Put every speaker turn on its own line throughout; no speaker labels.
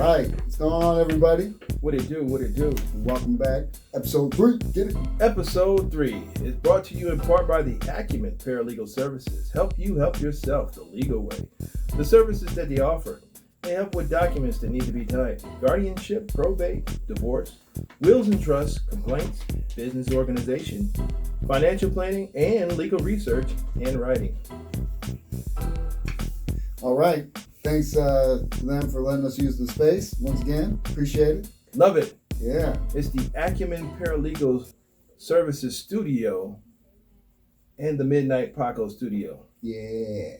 right. What's going on, everybody?
What it do? What it do?
Welcome back. Episode 3. Get it?
Episode 3 is brought to you in part by the Acumen Paralegal Services. Help you help yourself the legal way. The services that they offer, they help with documents that need to be typed: guardianship, probate, divorce, wills and trusts, complaints, business organization, financial planning, and legal research and writing.
All right. Thanks to them for letting us use the space. Once again, appreciate it.
Love it.
Yeah.
It's the Acumen Paralegal Services Studio and the Midnight Paco Studio.
Yeah.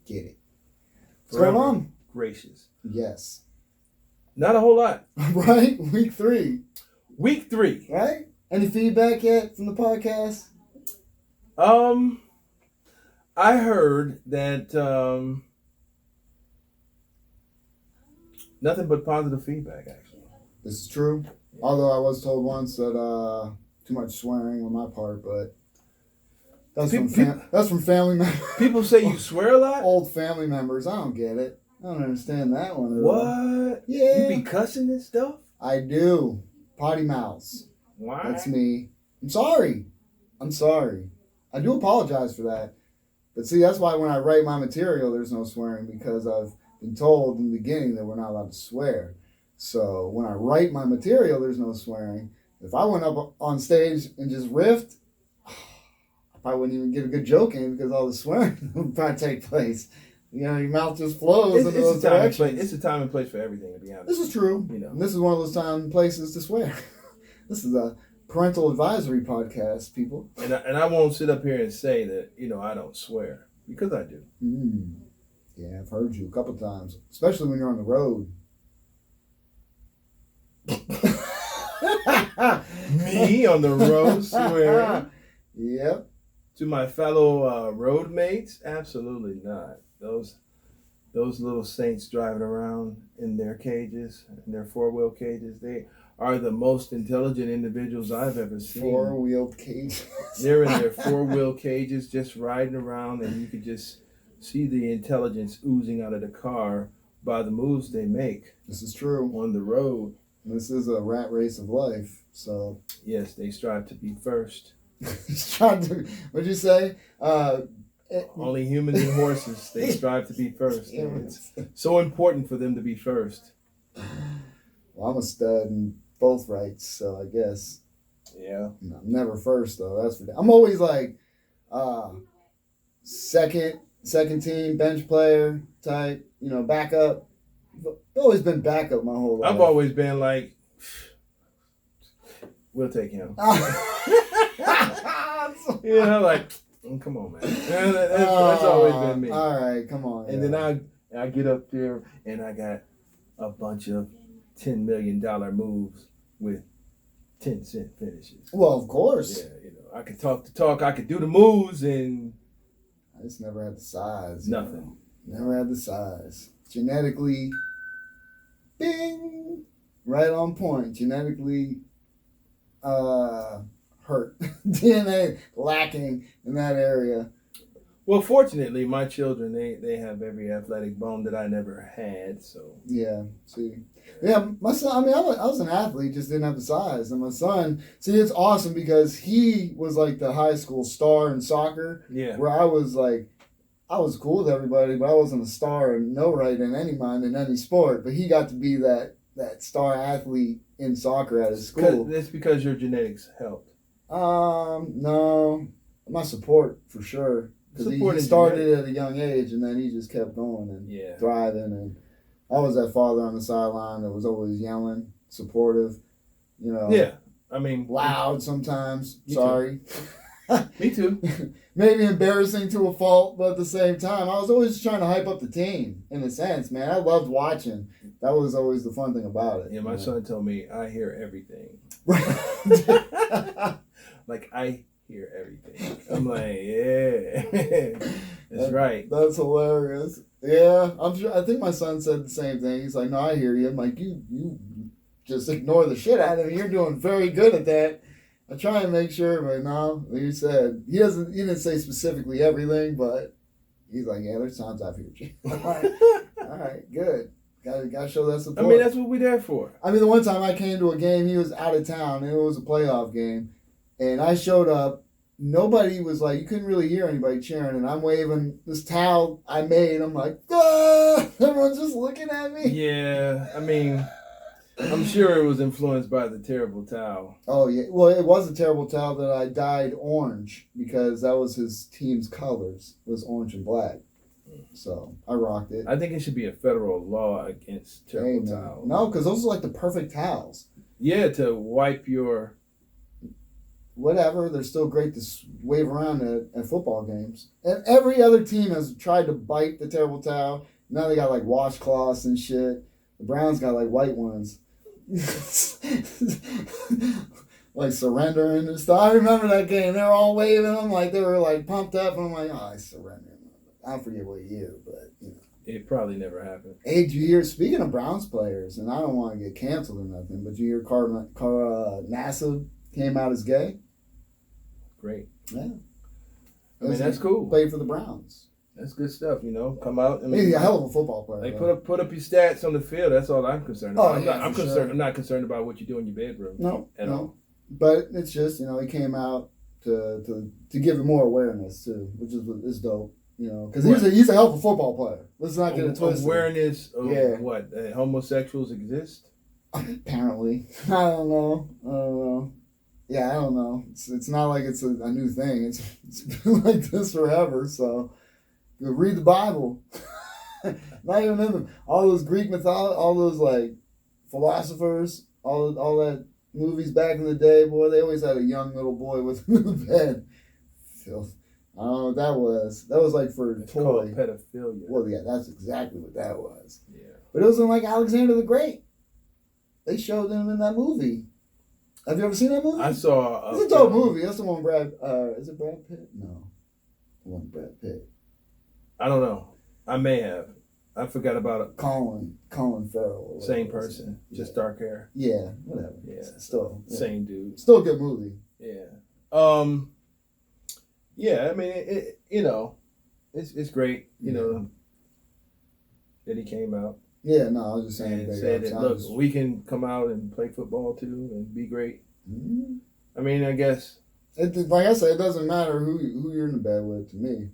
Get it. What's
Forever
going on?
Gracious.
Yes.
Not a whole lot.
Right? Week 3.
Week 3.
Right? Any feedback yet from the podcast?
I heard that nothing but positive feedback, actually.
This is true. Although I was told once that too much swearing on my part, but that's from family members.
People say you swear a lot?
Old family members. I don't get it. I don't understand that one at all.
What?
Yeah.
You be cussing and stuff?
I do. Potty mouths.
Why?
That's me. I'm sorry. I do apologize for that. But see, that's why when I write my material, there's no swearing, because I've been told in the beginning that we're not allowed to swear. So when I write my material, there's no swearing. If I went up on stage and just riffed, I probably wouldn't even get a good joke in, because all the swearing would probably take place. You know, your mouth just flows into those directions.
It's a time and place for everything, to be honest.
This is true.
You know.
And this is one of those time and places to swear. This is a parental advisory podcast, people.
And I won't sit up here and say that, I don't swear, because I do.
Yeah, I've heard you a couple times, especially when you're on the road.
Me on the road swearing?
Yep.
To my fellow road mates? Absolutely not. Those little saints driving around in their cages, in their four-wheel cages, they are the most intelligent individuals I've ever seen.
Four-wheeled cages.
They're in their four-wheel cages just riding around, and you could just see the intelligence oozing out of the car by the moves they make.
This is true.
On the road.
This is a rat race of life, so.
Yes, they strive to be first.
What'd you say?
Only humans and horses, they strive to be first. It's so important for them to be first.
Well, I'm a stud in both rights, so I guess.
Yeah.
I'm never first, though. That's for. I'm always like second team, bench player type, backup. I've always been backup my whole life.
I've always been like, we'll take him. Like, come on, man. That's always been me.
All right, come on.
And then I get up there and I got a bunch of $10 million moves with 10-cent finishes.
Well, of course.
Yeah, I could talk the talk, I could do the moves, and
I just never had the size.
Nothing.
Never had the size. Genetically, bing, right on point. Genetically, hurt. DNA lacking in that area.
Well, fortunately, my children, they have every athletic bone that I never had, so.
Yeah, see. Yeah, my son, I was an athlete, just didn't have the size. And my son, see, it's awesome because he was like the high school star in soccer.
Yeah.
Where I was cool with everybody, but I wasn't a star and no right in any mind in any sport. But he got to be that star athlete in soccer at his school.
That's because your genetics helped.
No, my support for sure. Because he started at a young age, and then he just kept going and thriving. And I was that father on the sideline that was always yelling, supportive,
Yeah, I mean,
loud sometimes. Sorry.
Me too.
Maybe embarrassing to a fault, but at the same time, I was always trying to hype up the team, in a sense, man. I loved watching. That was always the fun thing about it.
Yeah, my son told me, I hear everything. Like, I hear everything. I'm like, yeah. That's right.
That's hilarious. Yeah, I'm sure. I think my son said the same thing. He's like, no, I hear you. I'm like, you just ignore the shit out of me. You're doing very good at that. I try and make sure, but no, like you said, he didn't say specifically everything, but he's like, yeah, there's times I've heard you. All right, good. Gotta show that support.
I mean, that's what we're there for.
I mean, the one time I came to a game, he was out of town, and it was a playoff game, and I showed up. Nobody was like, you couldn't really hear anybody cheering, and I'm waving this towel I made. I'm like, ah! Everyone's just looking at me.
Yeah, I mean, I'm sure it was influenced by the terrible towel.
Oh yeah, well, it was a terrible towel that I dyed orange because that was his team's colors, was orange and black. So I rocked it.
I think it should be a federal law against terrible
Hey,
towels.
no, because those are like the perfect towels.
Yeah, to wipe your.
Whatever, they're still great to wave around at football games. And every other team has tried to bite the terrible towel. Now they got like washcloths and shit. The Browns got like white ones. Like surrendering and stuff. I remember that game. They were all waving them like they were like pumped up. And I'm like, oh, I surrender. I forget what year, but you know.
It probably never happened.
Hey, did you hear, speaking of Browns players, and I don't want to get canceled or nothing, but did you hear NASA came out as gay?
Great.
Yeah.
I mean, that's cool.
Played for the Browns.
That's good stuff, you know. Come out. I mean,
He's a hell of a football player.
Like
though.
put up your stats on the field. That's all I'm concerned about. I'm
for
concerned.
sure.
I'm not concerned about what you do in your bedroom.
No,
at all.
But it's just, you know, he came out to give it more awareness too, which is dope. You know, because he's a hell of a football player. Let's not get it twisted.
Awareness of
Yeah.
what homosexuals exist.
Apparently, I don't know. Yeah, I don't know. It's not like it's a new thing. It's been like this forever. So, you read the Bible. Not even in them. All those Greek mythology, all those like philosophers, all that movies back in the day. Boy, they always had a young little boy with them in the bed. Filth. I don't know what that was. That was like for
It's
toy.
called pedophilia.
Well, yeah, that's exactly what that was.
Yeah.
But it wasn't like Alexander the Great. They showed them in that movie. Have you ever seen that movie?
I saw.
It's a dope movie. That's the one Brad. Is it Brad Pitt? No, the one Brad Pitt.
I don't know. I may have. I forgot about it.
Colin Farrell.
Same person, just dark hair.
Yeah, whatever.
Yeah,
Still,
same dude.
Still a good movie.
Yeah. Yeah. I mean, it you know, it's great. You know, that he came out.
Yeah, no, I was just saying.
And said that look, we can come out and play football too and be great.
Mm-hmm.
I mean, I guess
like I said, it doesn't matter who you're in the bed with to me.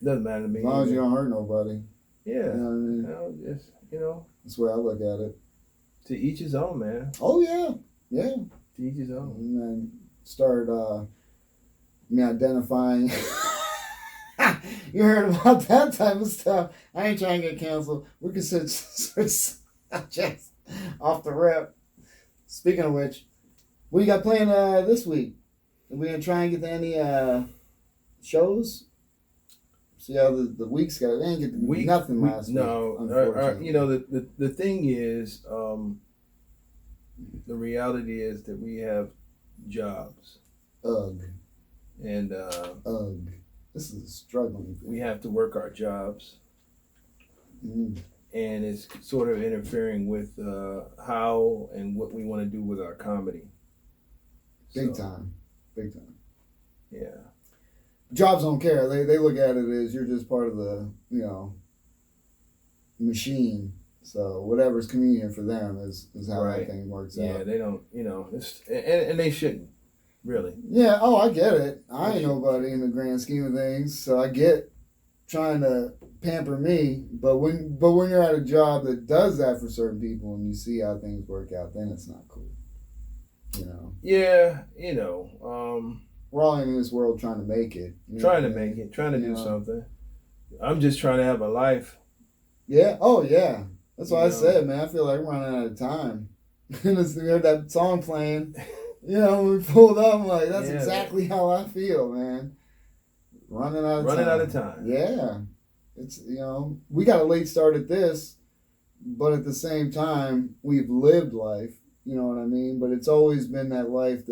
Doesn't matter to me.
As long as you don't hurt nobody.
Yeah.
You know what I mean?
Just
That's the way I look at it.
to each his own, man.
Oh yeah, yeah.
To each his own.
And then started me identifying. You heard about that type of stuff. I ain't trying to get canceled. We can switch just off the rip. Speaking of which, what you got playing this week? Are we gonna try and get to any shows? See how the weeks go. They ain't get nothing last week.
No,
unfortunately.
you know the thing is, the reality is that we have jobs.
Ugh.
And
Ugh. This is a struggling thing.
we have to work our jobs.
Mm.
And it's sort of interfering with how and what we want to do with our comedy.
Big time.
Yeah.
Jobs don't care. They look at it as you're just part of the, machine. So whatever's convenient for them is how
Right.
that thing works
Yeah,
out.
they don't, it's, and they shouldn't, really.
Yeah, oh, I get it. I ain't nobody in the grand scheme of things, so I get trying to pamper me. But when you're at a job that does that for certain people and you see how things work out, then it's not cool.
Yeah,
We're all in this world trying to make it.
trying to make it, trying to do something. I'm just trying to have a life.
Yeah. Oh, yeah. That's why I
You know.
said, man, I feel like I'm running out of time. And we heard that song playing. When we pulled up, I'm like, that's exactly how I feel, man. Running out of time. Yeah. It's, we got a late start at this, but at the same time, we've lived life. You know what I mean? But it's always been that life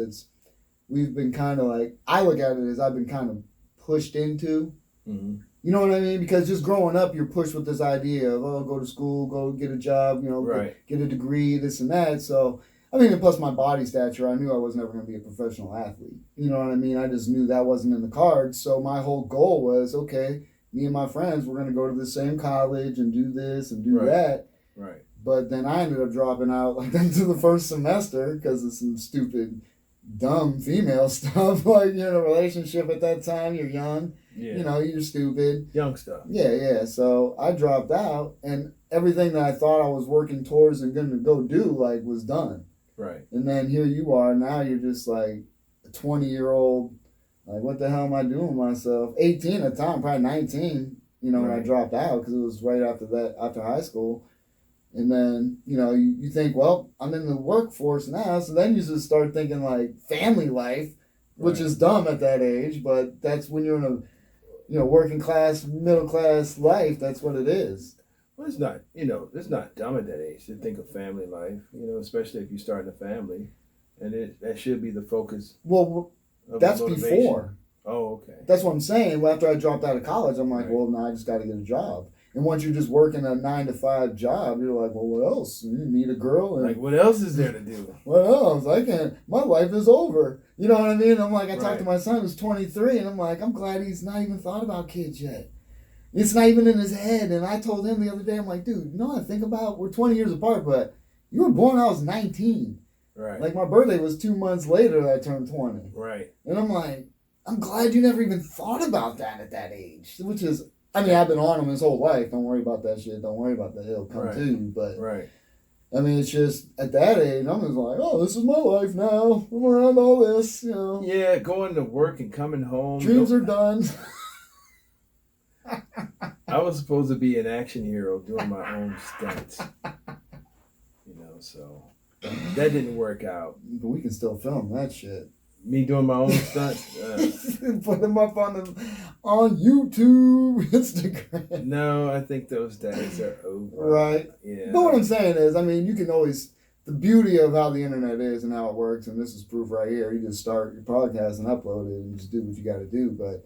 we've been kind of like, I look at it as I've been kind of pushed into.
Mm-hmm.
You know what I mean? Because just growing up, you're pushed with this idea of, go to school, go get a job,
Right.
get a degree, this and that. So, I mean, and plus my body stature, I knew I was never going to be a professional athlete. You know what I mean? I just knew that wasn't in the cards. So my whole goal was, okay, me and my friends, we're going to go to the same college and do this and do
Right.
that.
Right.
But then I ended up dropping out like into the first semester because of some stupid, dumb female stuff. Like you're in a relationship at that time, you're young,
Yeah.
you know, you're stupid.
Young stuff.
Yeah. So I dropped out, and everything that I thought I was working towards and going to go do like was done.
Right.
And then here you are now. You're just like a 20-year-old. Like what the hell am I doing with myself? 18 at the time, probably 19. You know, when I
Right.
dropped out because it was right after that, after high school. And then, you know, you think, well, I'm in the workforce now. So then you just start thinking like family life, which
Right.
is dumb at that age. But that's when you're in a, you know, working class, middle class life. That's what it is.
Well, it's not, it's not dumb at that age to think of family life, especially if you start a family. And that should be the focus
Well,
of
that's
the motivation.
before.
Oh, okay.
That's what I'm saying. Well, after I dropped out of college, I'm like,
Right.
well, now I just got to get a job. And once you're just working a 9 to 5 job, you're like, well, what else? You meet a girl and
Like, what else is there to do?
what else? I can't. My life is over. You know what I mean? I'm like, I talked
Right.
to my son who's 23, and I'm like, I'm glad he's not even thought about kids yet. It's not even in his head. And I told him the other day, I'm like, dude, you know what I think about? We're 20 years apart, but you were born when I was 19.
Right.
Like my birthday was 2 months later that I turned 20.
Right.
And I'm like, I'm glad you never even thought about that at that age. Which is, I mean, I've been on him his whole life. Don't worry about that shit. Don't worry about that. It'll come
Right.
to you. But,
Right.
I mean, it's just, at that age, I'm just like, oh, this is my life now. I'm around all this, you know.
Yeah, going to work and coming home.
Dreams are done.
I was supposed to be an action hero doing my own stunts. So that didn't work out.
But we can still film that shit.
Me doing my own stunts?
Put them up on YouTube, Instagram.
No, I think those days are over.
Right.
Yeah.
But what I'm saying is, I mean, you can always, the beauty of how the internet is and how it works, and this is proof right here, you just start your podcast and upload it and just do what you got to do. But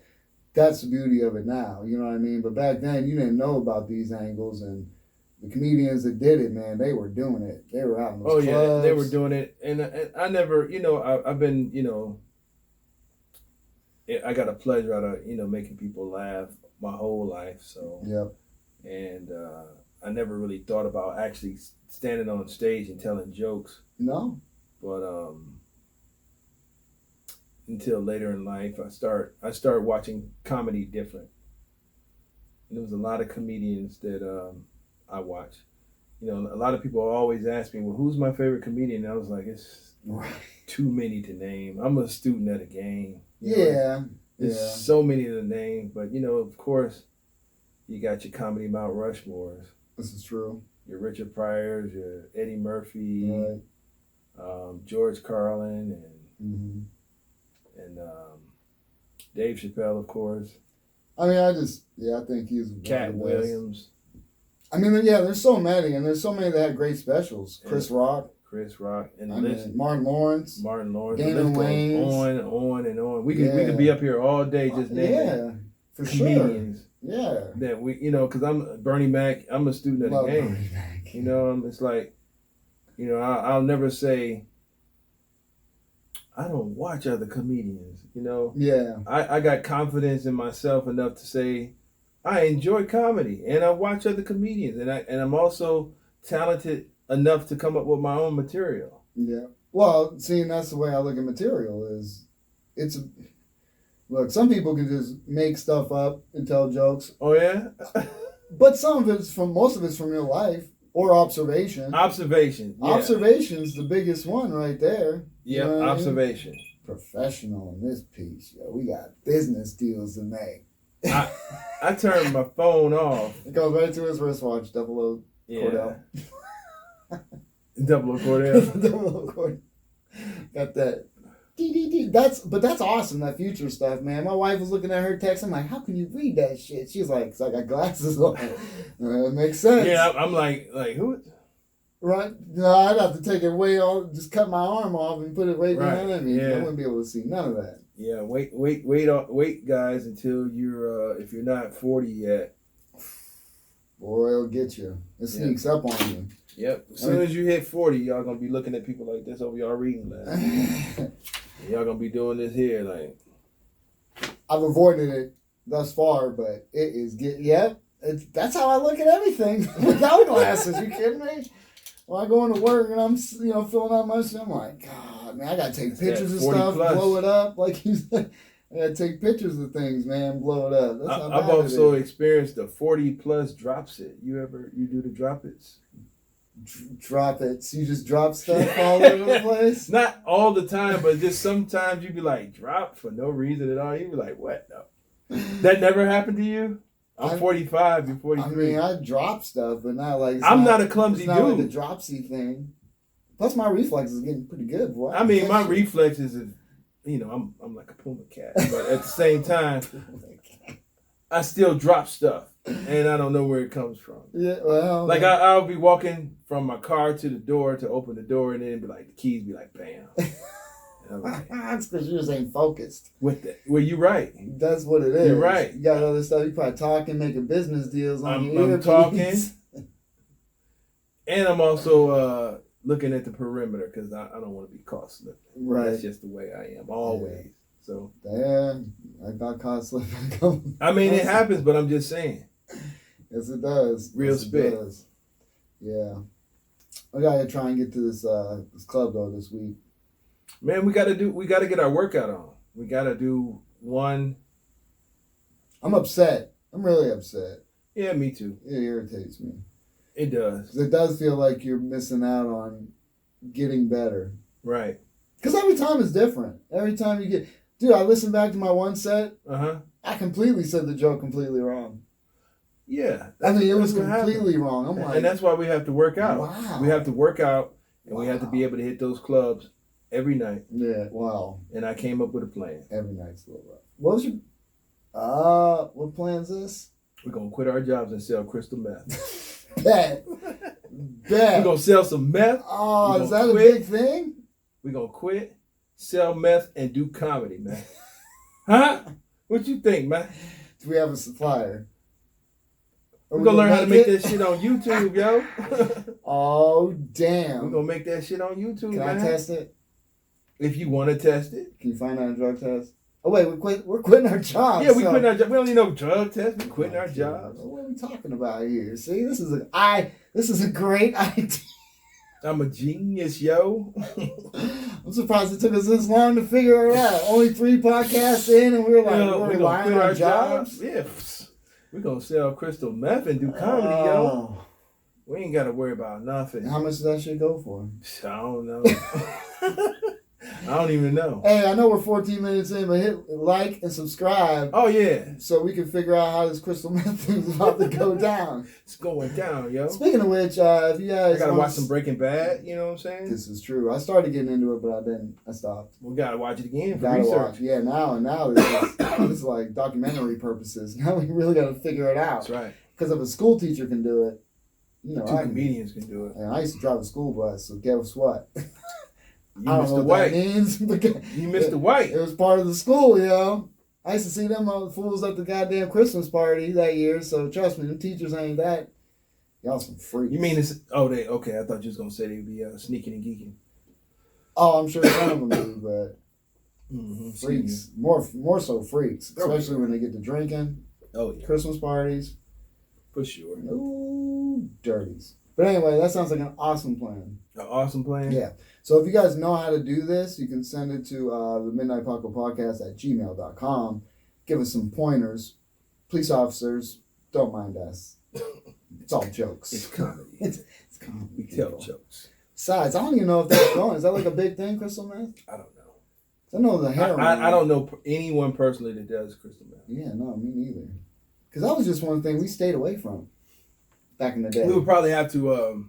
that's the beauty of it now, you know what I mean? But back then, you didn't know about these angles, and the comedians that did it, man, they were doing it. They were out in those clubs.
Yeah, they were doing it. And I never, I've been, I got a pleasure out of, making people laugh my whole life. So,
yep.
And I never really thought about actually standing on stage and telling jokes.
No.
But until later in life, I started watching comedy different. And there was a lot of comedians that I watch. A lot of people always ask me, well, who's my favorite comedian? And I was like, it's too many to name. I'm a student of the game. There's so many to name. But, of course, you got your comedy Mount Rushmores.
This is true.
Your Richard Pryors, your Eddie Murphy,
Right.
George Carlin,
Mm-hmm.
and Dave Chappelle, of course.
I mean, I think he's
Cat
one of the best.
Williams.
I mean, yeah, there's so many, and there's so many that had great specials. Chris Rock,
and
Martin Lawrence,
the
Damon
list goes
Wayans.
on and on. We could be up here all day just naming
for
comedians.
Sure. Yeah.
That we, because I'm Bernie Mac. I'm a student of the
Love
game.
Bernie Mac.
It's like, I'll never say I don't watch other comedians.
Yeah.
I got confidence in myself enough to say I enjoy comedy and I watch other comedians and I'm also talented enough to come up with my own material.
Yeah. Well, seeing that's the way I look at material is, look, some people can just make stuff up and tell jokes.
Oh yeah.
But most of it's from real life or observation.
Observation. Yeah.
Observation's the biggest one right there.
Yeah, observation.
I mean? Professional in this piece, yo. We got business deals to make.
I turned my phone off.
It goes right to his wristwatch, Cordell.
Double Cordell.
Cordell. Got that. That's awesome, that future stuff, man. My wife was looking at her text. I'm like, how can you read that shit? She's like, I got glasses on. It makes sense.
Yeah, I'm like who?
Right? No, I'd have to take it way off, just cut my arm off and put it right behind me.
Yeah.
I wouldn't be able to see none of that.
Yeah, wait, guys, until you're if you're not 40 yet.
Boy, it'll get you. It sneaks up on you.
Yep. As soon as you hit 40, y'all gonna be looking at people like this over y'all reading glasses. Y'all gonna be doing this here, like.
I've avoided it thus far, but it is that's how I look at everything without glasses. You kidding me? when I go into work and I'm, filling out my shit, I'm like, God, man, I gotta take pictures of
40
stuff,
plus.
blow it up, like you said. I gotta take pictures of things, man, blow it up. That's how
I've
bad
also
it is.
experienced the 40 plus drops it. You do the drop its?
Drop it. So you just drop stuff all over the place?
Not all the time, but just sometimes you be like, drop for no reason at all. You be like, what? No. That never happened to you? I'm 45, you're 43.
I mean, I drop stuff, but not like...
I'm not a clumsy
it's not
dude.
like the dropsy thing. Plus, my reflex is getting pretty good, boy.
I mean, my reflexes is, I'm like a puma cat. But at the same time, I still drop stuff. And I don't know where it comes from.
Yeah, well...
Like, I'll be walking from my car to the door to open the door, and then it'd be like, the keys be like, bam. Like,
that's because you just ain't focused.
With that. Well, you're right.
That's what it is.
You're right.
You got other stuff. You probably talking, making business deals on your
I'm
earpiece.
talking. And I'm also looking at the perimeter because I don't want to be caught slipping.
Right.
That's just the way I am, always.
Yeah.
So.
Yeah, I got caught slipping.
I mean, it happens, but I'm just saying.
Yes, it does.
Real
yes,
spit.
It does. Yeah. I gotta try and get to this club though this week.
Man, we gotta get our workout on. We gotta do one.
I'm upset. I'm really upset.
Yeah, me too.
It irritates me.
It does.
'Cause it does feel like you're missing out on getting better.
Right.
Because every time is different. Every time you get... Dude, I listened back to my one set.
Uh-huh.
I completely said the joke completely wrong.
Yeah.
I mean, it was
what
completely
happens.
wrong. I'm like...
And that's why we have to work out.
Wow.
We have to work out, and we have to be able to hit those clubs every night.
Yeah, wow.
And I came up with a plan.
Every night's a little rough. What was your... what plan is this?
We're going to quit our jobs and sell crystal meth.
Bet.
We're going to sell some meth.
Oh, is that a big thing?
We're going to quit, sell meth, and do comedy, man. Huh? What you think, man?
Do we have a supplier?
We're going to learn how to make that shit on YouTube, yo.
Oh, damn.
We're going to make that shit on YouTube,
Can
man.
I test it?
If you want to test it.
Can you find out a drug test? Oh, wait, we're quitting our jobs.
Yeah, we quitting our jobs. We don't need no drug test. We're quitting our jobs.
What are we talking about here? See, this is a great idea.
I'm a genius, yo.
I'm surprised it took us this long to figure it out. Only 3 podcasts in, and we're like, we're relying on our jobs.
Yeah, we're gonna sell crystal meth and do comedy, yo. We ain't gotta worry about nothing.
How much does that shit go for?
I don't know. I don't even know.
Hey, I know we're 14 minutes in, but hit like and subscribe.
Oh yeah,
so we can figure out how this crystal meth thing's about to go down.
It's going down, yo.
Speaking of which, if you guys,
I gotta watch some Breaking Bad. You know what I'm saying?
This is true. I started getting into it, but I didn't. I stopped.
We gotta watch it again for
Gotta
research.
watch. Yeah, now this is like documentary purposes. Now we really got to figure it out.
That's right.
Because if a school teacher can do it,
2 comedians can do it.
And I used to drive a school bus, so guess what?
You
I don't
missed
know
the
what
white.
that means.
You missed the white.
It was part of the school, yo. I used to see them fools at the goddamn Christmas party that year, so trust me, them teachers ain't that. Y'all some freaks.
You mean it's... Oh, they... Okay, I thought you was going to say they'd be sneaking and geeking.
Oh, I'm sure some of them do, but freaks.
Mm-hmm.
More so freaks, especially when they get to drinking.
Oh, yeah.
Christmas parties.
For sure.
Ooh, dirties. But anyway, that sounds like an awesome plan.
An awesome plan?
Yeah. So if you guys know how to do this, you can send it to the Midnight Paco Podcast at gmail.com. Give us some pointers. Police officers, don't mind us. It's all jokes.
It's comedy.
It's comedy.
We tell jokes.
Besides, I don't even know if that's going. Is that like a big thing, crystal meth?
I don't know.
I know the heroin.
I don't know anyone personally that does crystal meth.
Yeah, no, me neither. Because that was just one thing we stayed away from back in the day.
We would probably have to...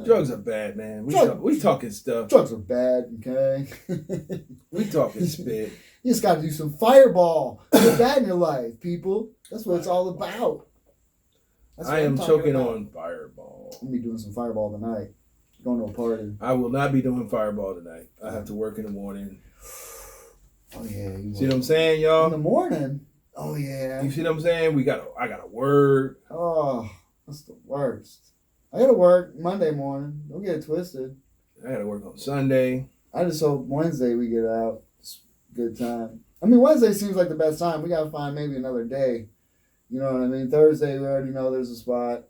drugs are bad, man. We talking stuff.
Drugs are bad, okay?
We talking spit.
You just got to do some fireball. Put that in your life, people. That's what it's all about.
I am choking on fireball.
I'm going to be doing some fireball tonight. Going to a party.
I will not be doing fireball tonight. I have to work in the morning.
Oh, yeah.
See what I'm saying, y'all?
In the morning? Oh, yeah.
You see what I'm saying? I got to work.
Oh, that's the worst. I got to work Monday morning. Don't get it twisted.
I got to work on Sunday.
I just hope Wednesday we get out. It's a good time. I mean, Wednesday seems like the best time. We got to find maybe another day. You know what I mean? Thursday, we already know there's a spot.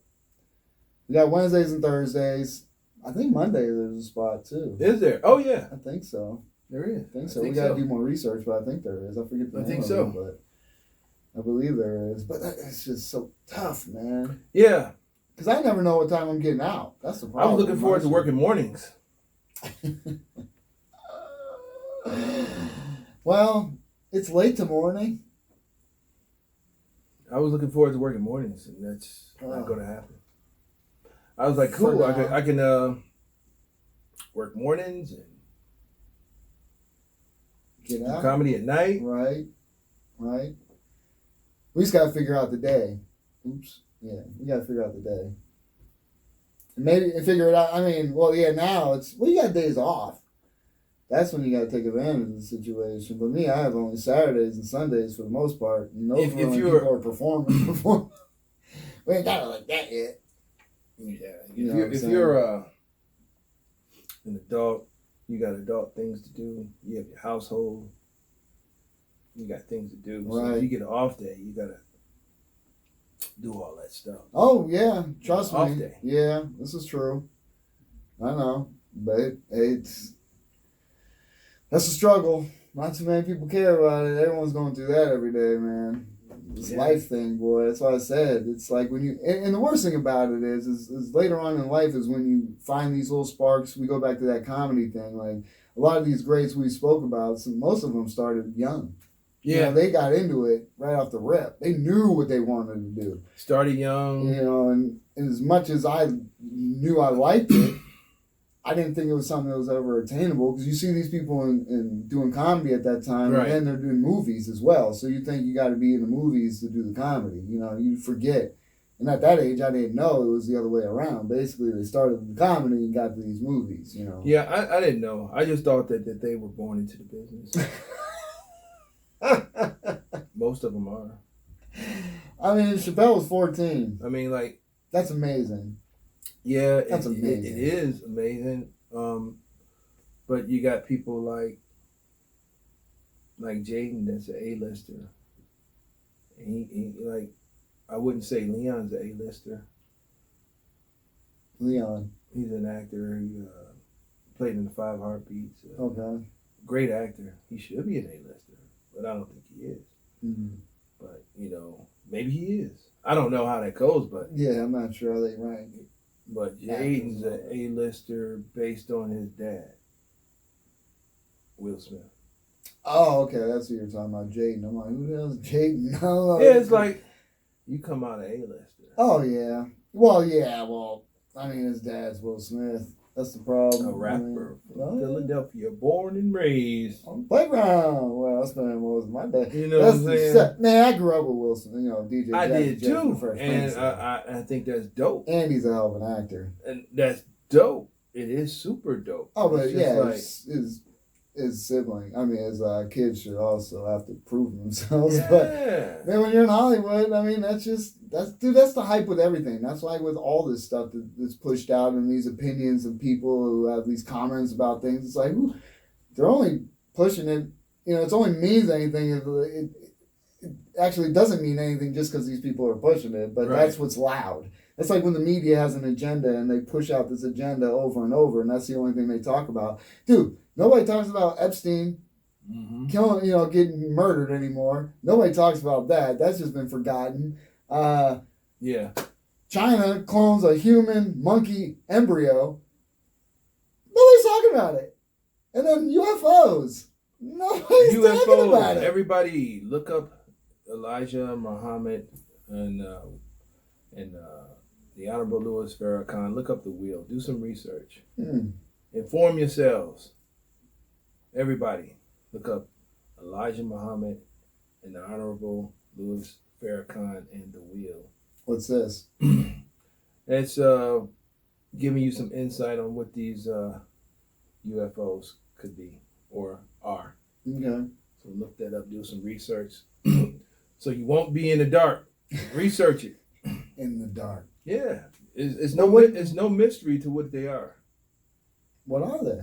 We got Wednesdays and Thursdays. I think Monday there's a spot too.
Is there? Oh yeah,
I think so.
there is.
I think so. We got to do more research, but I think there is. I forget the
I
name
think
of
so.
it, but I believe there is. But it's just so tough, man.
Yeah,
Because I never know what time I'm getting out. That's the
I
problem.
was looking forward to working mornings.
Well, it's late to morning.
I was looking forward to working mornings, and that's not going to happen. I was like,
For
cool.
now.
I can work mornings and
Get
do
out.
comedy at night.
Right. Right. We just got to figure out the day. Oops. Yeah, we got to figure out the day. And maybe and figure it out. I mean, well, yeah, now you got days off. That's when you got to take advantage of the situation. But me, I have only Saturdays and Sundays for the most part. And those
If
are when
you're-
people are performing. We ain't got it like that yet.
Yeah,
You know what I'm
if
saying?
you're an adult, you got adult things to do. You have your household. You got things to do. So
Right.
if you get an off day, you gotta do all that stuff.
Oh yeah, trust
Off
me.
day.
Yeah, this is true. I know, but that's a struggle. Not too many people care about it. Everyone's going through that every day, man. This
Yeah.
life thing, boy. That's what I said. It's like when you and the worst thing about it is later on in life is when you find these little sparks. We go back to that comedy thing. Like a lot of these greats we spoke about, so most of them started young. You know, they got into it right off the rip. They knew what they wanted to do.
Started young.
You know, and as much as I knew I liked it, I didn't think it was something that was ever attainable because you see these people in doing comedy at that time,
Right.
and then they're doing movies as well. So you think you got to be in the movies to do the comedy. You know, you forget. And at that age, I didn't know it was the other way around. Basically, they started the comedy and got to these movies. You know.
Yeah, I didn't know. I just thought that they were born into the business. Most of them are.
I mean, Chappelle was 14.
I mean, like,
That's amazing.
yeah,
That's
it
amazing.
is amazing. But you got people like Jaden that's an A-lister. And he like, I wouldn't say Leon's an A-lister.
Leon.
He's an actor. He played in the Five Heartbeats.
Okay.
Great actor. He should be an A-lister, but I don't think he is.
Mm-hmm.
But, you know, maybe he is. I don't know how that goes, but
Yeah, I'm not sure how they rank.
Jaden's an A-lister based on his dad, Will Smith.
Oh, okay. That's what you're talking about, Jaden. I'm like, who the hell's Jaden? No,
Yeah, it's like you come out of A-lister.
Oh, yeah. Well, yeah. Well, I mean, his dad's Will Smith. That's the problem.
A rapper
I
from
mean,
Philadelphia, born and raised.
on the playground. Well, that's been what was my dad.
You know
That's
what I'm
the
saying?
set. Man, I grew up with Wilson. You know, DJ.
I
Jazzy
did
Jeff from
too,
Fresh
and
Prince.
I think that's dope.
And he's a hell of an actor.
And that's dope. It is super dope.
Oh, but
It's just
yeah,
like,
his sibling. I mean, his kids should also have to prove themselves.
yeah.
But man, when you're in Hollywood, I mean, that's the hype with everything. That's like with all this stuff that's pushed out and these opinions of people who have these comments about things. It's like they're only pushing it. You know, it only means anything if it actually doesn't mean anything just because these people are pushing it. But
Right.
that's what's loud. That's like when the media has an agenda and they push out this agenda over and over, and that's the only thing they talk about. Dude, nobody talks about Epstein
Mm-hmm.
killing, getting murdered anymore. Nobody talks about that. That's just been forgotten.
Yeah.
China clones a human monkey embryo. Nobody's talking about it. And then UFOs. Nobody's talking about it.
Everybody look up Elijah Muhammad and the Honorable Louis Farrakhan. Look up the wheel. Do some research. Inform yourselves. Everybody, look up Elijah Muhammad and the Honorable Louis Farrakhan and the wheel.
What's this?
It's giving you some insight on what these UFOs could be or are.
Okay.
So look that up, do some research. So you won't be in the dark. Research it.
In the dark.
Yeah. It's
But what-
no mystery to what they are.
What are they?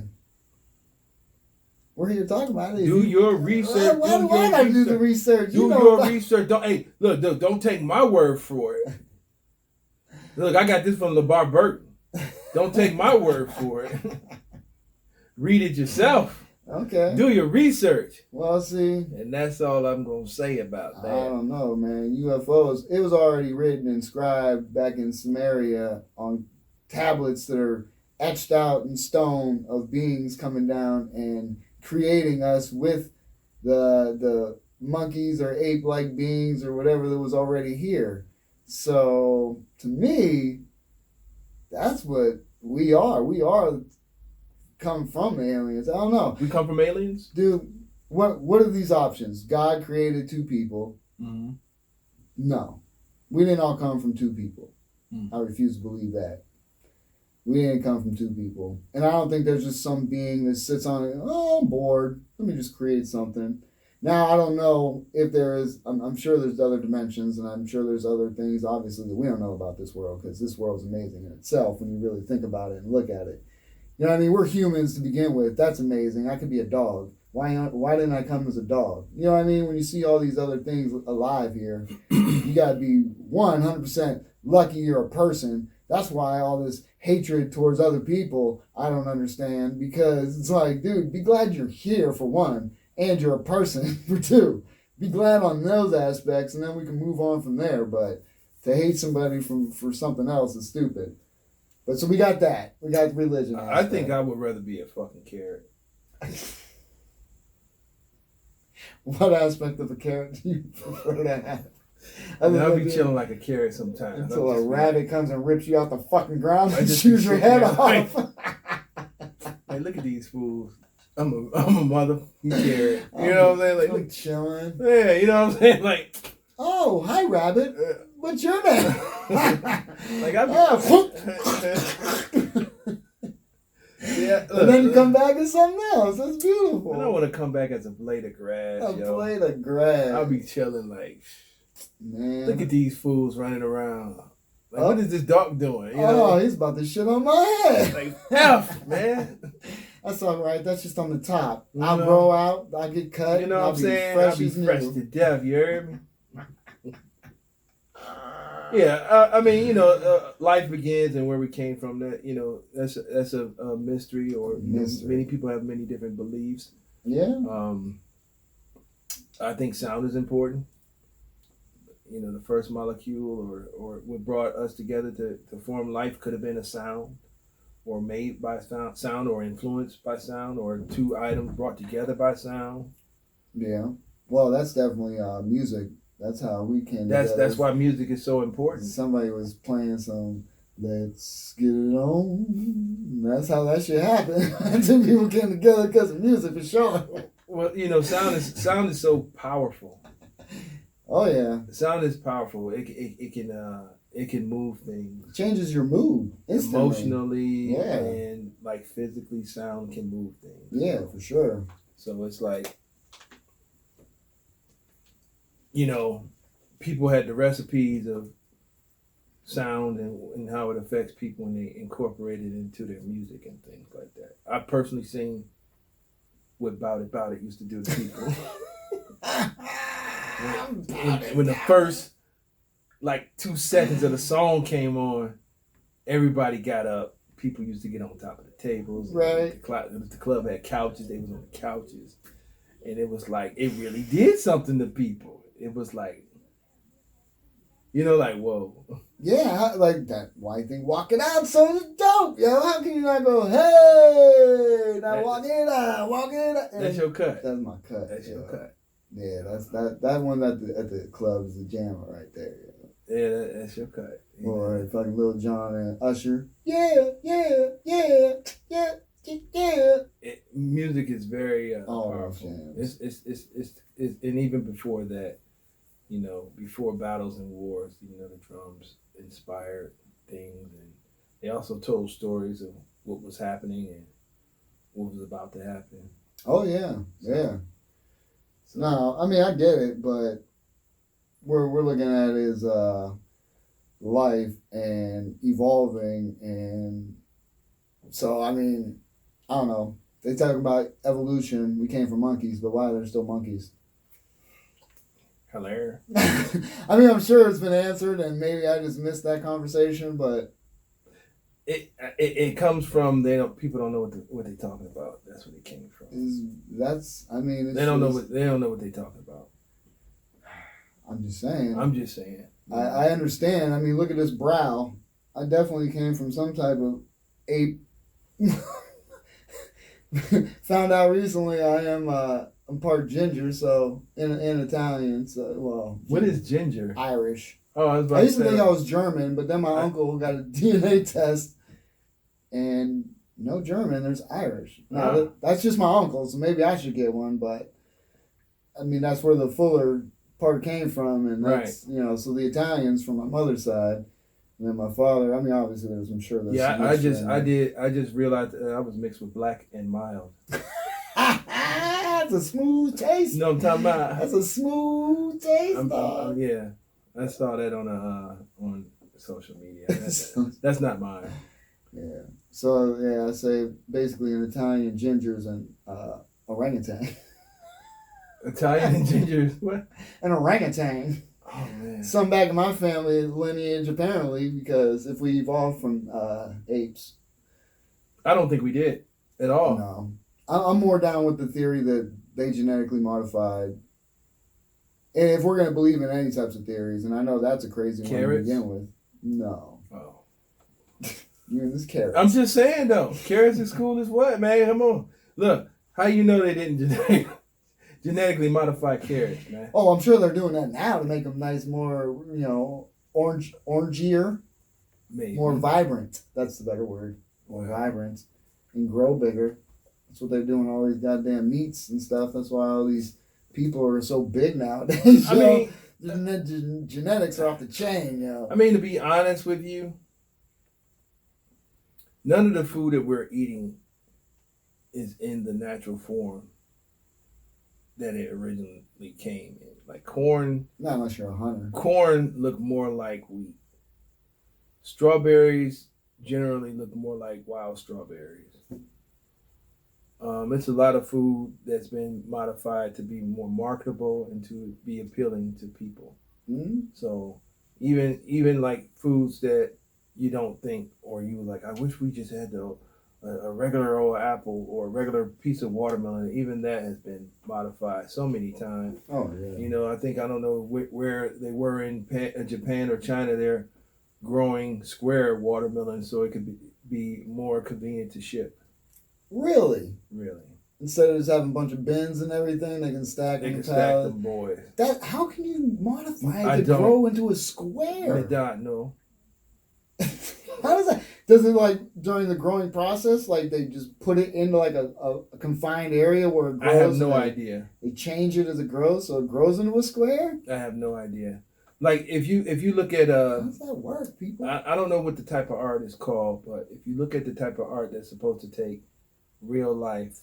We're here talking about it.
Do your research.
Why do I gotta do the research?
Do your research. Don't take my word for it. Look, I got this from LeVar Burton. Don't take my word for it. Read it yourself.
Okay.
Do your research.
Well, see.
And that's all I'm going to say about that.
I don't know, man. UFOs, it was already written and inscribed back in Samaria on tablets that are etched out in stone of beings coming down and creating us with the monkeys or ape-like beings or whatever that was already here. So to me, that's what we are. We are come from aliens. I don't know.
We come from aliens?
Dude, what are these options? God created two people.
Mm-hmm.
No. We didn't all come from two people.
Mm.
I refuse to believe that. We didn't come from two people. And I don't think there's just some being that sits on it, oh, I'm bored. Let me just create something. Now, I don't know if there is, I'm sure there's other dimensions, and I'm sure there's other things, obviously, that we don't know about this world, because this world is amazing in itself when you really think about it and look at it. You know what I mean? We're humans to begin with. That's amazing. I could be a dog. Why didn't I come as a dog? You know what I mean? When you see all these other things alive here, you got to be 100% lucky you're a person. That's why all this hatred towards other people, I don't understand, because it's like, dude, be glad you're here for one, and you're a person for two. Be glad on those aspects, and then we can move on from there. But to hate somebody for something else is stupid. But so we got that. We got religion.
I think I would rather be a fucking carrot.
What aspect of a carrot do you prefer to have?
I'll be chilling like a carrot sometimes.
Until a rabbit comes and rips you out the fucking ground and
just
chews your head off.
Hey, look at these fools. I'm a motherfucking carrot. You know what I'm saying? Like,
I'm chilling.
Yeah, you know what I'm saying? Like,
oh, hi, rabbit. What's your name?
Like I'm. Yeah,
and then you come back as something else. That's beautiful.
I don't want to come back as a blade of grass.
Blade of grass.
I'll be chilling like,
man.
Look at these fools running around. Like, what is this dog doing? You know?
Oh, he's about to shit on my head.
Like, F, man.
That's all right. That's just on the top. I'll grow out. I'll get cut.
You know what I'm saying? I'll be fresh to death. You heard me? Yeah, I mean, life begins and where we came from. That that's a mystery, or many people have many different beliefs.
Yeah.
I think sound is important. The first molecule or what brought us together to form life could have been a sound, or made by sound, or influenced by sound, or two items brought together by sound.
Yeah. Well, that's definitely music. That's how we came
together. That's why music is so important.
Somebody was playing some "Let's Get It On." That's how that shit happened. Two people came together because of music, for sure.
Well, sound is so powerful.
Oh yeah,
sound is powerful. It can move things.
Changes your mood instantly.
Emotionally, and like physically, sound can move things.
Yeah, for sure.
So it's like, people had the recipes of sound and how it affects people when they incorporate it into their music and things like that. I personally seen what Bout It used to do to people. when the first 2 seconds of the song came on, everybody got up. People used to get on top of the tables.
Right.
The club had couches. They was on the couches. And it was like, it really did something to people. It was like, whoa.
Yeah, like that white thing walking out so dope, yo. How can you not go, hey, now walk it out.
That's your cut.
That's my cut.
That's your cut.
Yeah, that's that one at the club is the jammer right there. Yo.
Yeah, that's your cut.
Or fucking Lil Jon and Usher. Yeah.
Music is very powerful.
Man.
It's and even before that, before battles and wars, the drums inspired things, and they also told stories of what was happening and what was about to happen.
Oh yeah, yeah. No, I mean I get it, but we're looking at it as life and evolving, and so I mean I don't know. They talk about evolution. We came from monkeys, but why are there still monkeys?
hilarious.
I mean, I'm sure it's been answered, and maybe I just missed that conversation, but
It comes from people don't know what they're talking about. That's what it came from.
They
don't know what they're talking about.
I'm just saying.
I
understand. I mean, look at this brow. I definitely came from some type of ape. Found out recently I'm part ginger, so in Italian. So
what is ginger?
Irish.
Oh,
I used to think I was German, but then my uncle got a DNA test, and no German. There's Irish. Now that's just my uncle, so maybe I should get one. But I mean, that's where the Fuller part came from, and that's so the Italians from my mother's side. And then my father, I mean, obviously I'm sure there's
I just realized that I was mixed with black and mild.
That's a smooth taste.
You know what I'm talking about?
That's a smooth taste.
Yeah, I saw that on social media. That's not mine.
Yeah. So I say basically in Italian gingers and orangutan.
Italian and gingers, what?
An orangutan.
Oh man.
Some back in my family lineage apparently, because if we evolved from apes.
I don't think we did at all.
No. I'm more down with the theory that they genetically modified. And if we're going to believe in any types of theories, and I know that's a crazy one to begin with. No.
Oh.
You and this carrot.
I'm just saying though, carrots is cool as what, man? Come on. Look, how you know they didn't genetically modify carrots, man?
Oh, I'm sure they're doing that now to make them nice, more, orangier.
Maybe.
More vibrant. That's the better word. More vibrant. And grow bigger. That's what they're doing, all these goddamn meats and stuff. That's why all these people are so big nowadays.
I mean,
genetics are off the chain,
I mean, to be honest with you, none of the food that we're eating is in the natural form that it originally came in. Like corn.
Not unless you're a hunter.
Corn look more like wheat. Strawberries generally look more like wild strawberries. It's a lot of food that's been modified to be more marketable and to be appealing to people.
Mm-hmm.
So even like foods that you don't think, or you were like, I wish we just had a regular old apple or a regular piece of watermelon. Even that has been modified so many times.
Oh yeah.
I don't know where they were in Japan or China. They're growing square watermelon so it could be more convenient to ship.
Really?
Really.
Instead of just having a bunch of bins and everything, they can stack them. They can stack
them, boys.
How can you modify it to grow into a square?
I don't know.
How does that? Does it during the growing process, they just put it into a confined area where it grows?
I have no idea.
They change it as it grows, so it grows into a square?
I have no idea. Like if you look at
how does that work, people?
I don't know what the type of art is called, but if you look at the type of art that's supposed to take real life,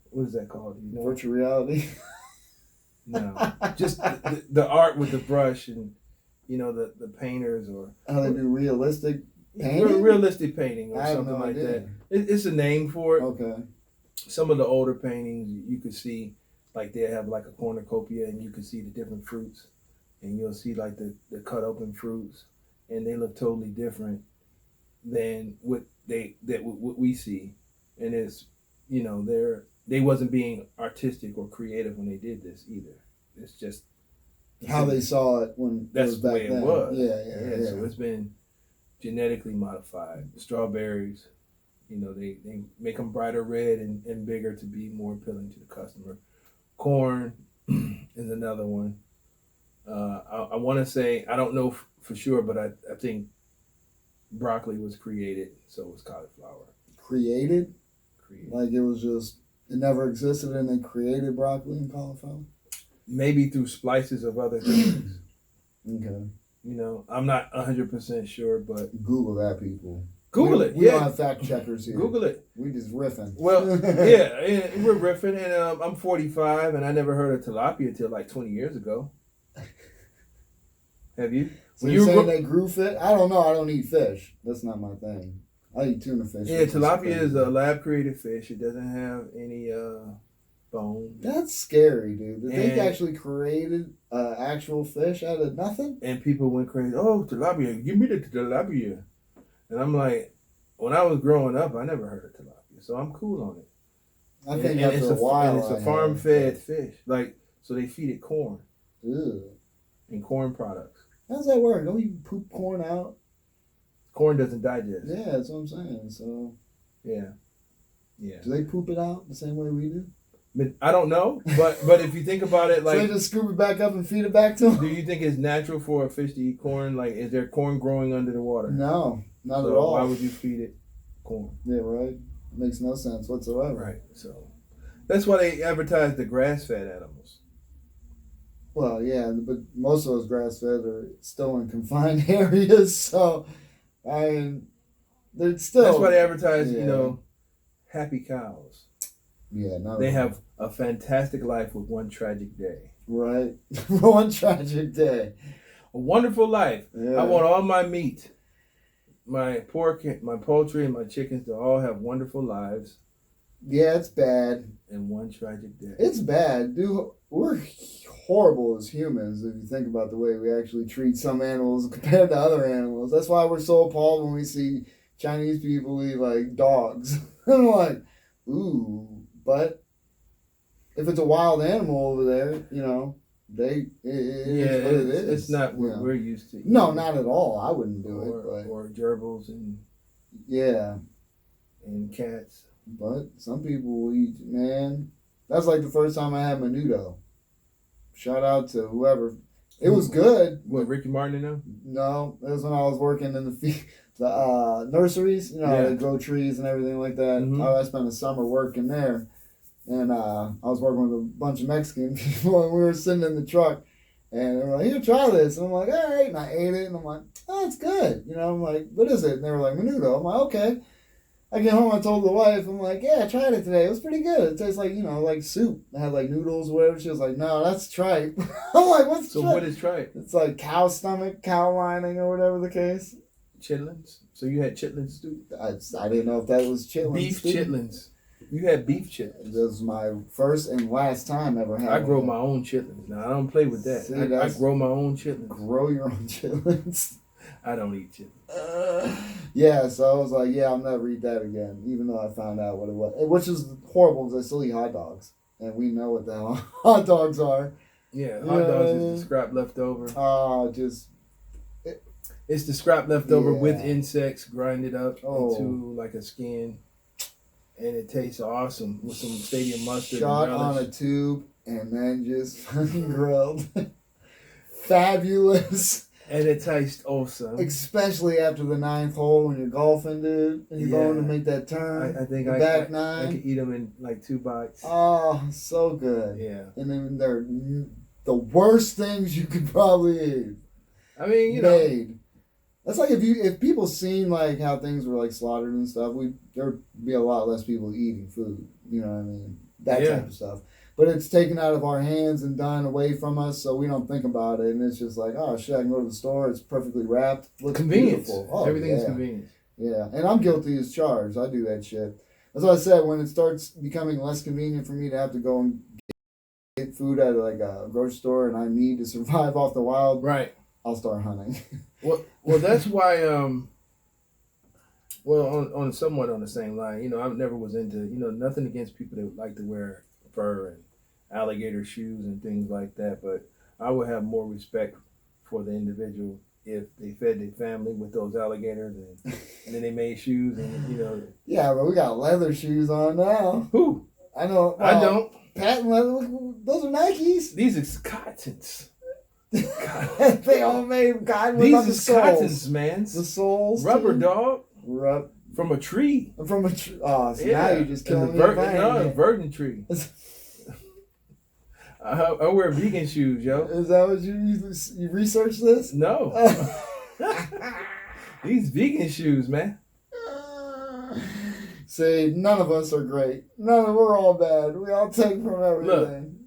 what is that called?
Virtual reality?
No, just the art with the brush and the painters or
how they do realistic painting.
Realistic painting or something like that. It's a name for it.
Okay.
Some of the older paintings you could see they have a cornucopia and you can see the different fruits, and you'll see the cut open fruits, and they look totally different than what we see. And it's they wasn't being artistic or creative when they did this either. It's just
how they saw it when
that's
it was
the way it was.
Yeah.
So it's been genetically modified. Strawberries, they make them brighter red and bigger to be more appealing to the customer. Corn is another one. I want to say, I don't know for sure, but I think broccoli was created, so was cauliflower.
Created? Like it was just, it never existed and they created broccoli and cauliflower?
Maybe through splices of other things.
Okay.
I'm not 100% sure, but...
Google that, people.
Google it,
We don't have fact checkers here.
Google it.
We just riffing.
Well, yeah, we're riffing, and I'm 45, and I never heard of tilapia till 20 years ago. Have you?
So you're saying they grew fish? I don't know. I don't eat fish. That's not my thing. I eat tuna fish.
Yeah, tilapia is a lab-created fish. It doesn't have any bone.
That's scary, dude. That they
And-
actually created actual fish out of nothing.
And people went crazy. Oh, tilapia, give me the tilapia. And I'm like, when I was growing up, I never heard of tilapia, so I'm cool on it.
I think
and
after a while,
it's a
I
farm
have,
fed fish. Like, so they feed it corn
Ew.
and corn products.
How does that work? Don't you poop corn out?
Corn doesn't digest.
Yeah, that's what I'm saying. So,
Yeah. Yeah.
do they poop it out the same way we do?
But I don't know, but if you think about it,
So
like,
they just scoop it back up and feed it back to them?
do you think it's natural for a fish to eat corn? Like, is there corn growing under the water?
No, not
So
at all.
why would you feed it corn?
Yeah, right. Makes no sense whatsoever.
Right. So that's why they advertise the grass-fed animals.
Well, yeah, but most of those grass fed are still in confined areas, so I mean, they're still.
That's why they advertise,
yeah.
happy cows.
Yeah, no.
They have a fantastic life with one tragic day.
Right. One tragic day.
A wonderful life.
Yeah.
I want all my meat, my pork, my poultry, and my chickens to all have wonderful lives
Yeah, it's bad.
in one tragic day.
It's bad, dude. We're horrible as humans if you think about the way we actually treat some animals compared to other animals. That's why we're so appalled when we see Chinese people eat like dogs. I'm like, ooh. But if it's a wild animal over there, it is what it is.
It's not what
you know.
we're used to.
No, not at all. I wouldn't do it. But
Or gerbils
yeah,
and cats.
but some people will eat. Man, that's like the first time I had menudo. Shout out to whoever. It was good.
What, Ricky Martin know?
No, it was when I was working in the nurseries.
Yeah.
They grow trees and everything like that.
Mhm.
I spent a summer working there, and I was working with a bunch of Mexican people, and we were sitting in the truck, and they were like, "Here, try this," and I'm like, "All right," and I ate it, and I'm like, "Oh, it's good," I'm like, "What is it?" And they were like, "Menudo." I'm like, "Okay." I get home, I told the wife, I'm like, "Yeah, I tried it today. It was pretty good. It tastes like, like soup. It had like noodles or whatever." She was like, "No, that's tripe." I'm like, "What's
So
tripe?"
what is tripe?
It's like cow stomach, cow lining, or whatever the case.
Chitlins? So you had chitlins stew?
I didn't know if that was chitlins.
Beef chitlins. You had beef chitlins.
This was my first and last time ever having
I grow
it.
my own chitlins. Now, I don't play with that.
See,
I
that's-
grow my own chitlins.
Grow your own chitlins.
I don't eat chitlins.
Yeah, so I was like, yeah, I'll never eat that again, even though I found out what it was. Which is horrible because I still eat hot dogs. And we know what the hell hot dogs are.
Yeah, hot dogs is the scrap left over.
Just...
It's the scrap left over with
Yeah.
insects grinded up
Oh.
into like a skin. And it tastes awesome with some stadium mustard
Shot
and
on
relish.
a tube and then just fucking grilled. Fabulous.
And it tastes awesome.
Especially after the ninth hole when you're golfing, dude, and you're going to
Yeah.
make that turn.
I think
the
I
back
could
nine.
eat them in like 2 bites.
Oh, so good.
Yeah.
And then they're the worst things you could probably eat.
I mean,
made. That's like if people seen like how things were like slaughtered and stuff, there'd be a lot less people eating food. You know what I mean? That
Yeah.
type of stuff. But it's taken out of our hands and done away from us, so we don't think about it. And it's just like, oh shit, I can go to the store. It's perfectly wrapped. Looks
convenience.
beautiful. Oh,
Everything's
yeah.
convenience.
Yeah, and I'm guilty as charged. I do that shit. That's what I said. When it starts becoming less convenient for me to have to go and get food at like a grocery store, and I need to survive off the wild,
Right.
I'll start hunting.
Well, that's why. Well, on somewhat on the same line, I never was into, nothing against people that like to wear fur and alligator shoes and things like that, but I would have more respect for the individual if they fed their family with those alligators and then they made shoes and
Yeah, but we got leather shoes on now.
Who?
I know.
I don't.
Patent leather. Those are Nikes.
These are cottons.
They all made cotton with
These
the
are
soles.
cottons, man.
The soles.
Rubber
too.
dog
Rub
from a tree.
from a tree. Oh, so now you're just killing
and
the
the
environment.
virgin tree. I wear vegan shoes, yo.
Is that what you researched this?
No. These vegan shoes, man.
See, none of us are great. We're all bad. We all take from everything.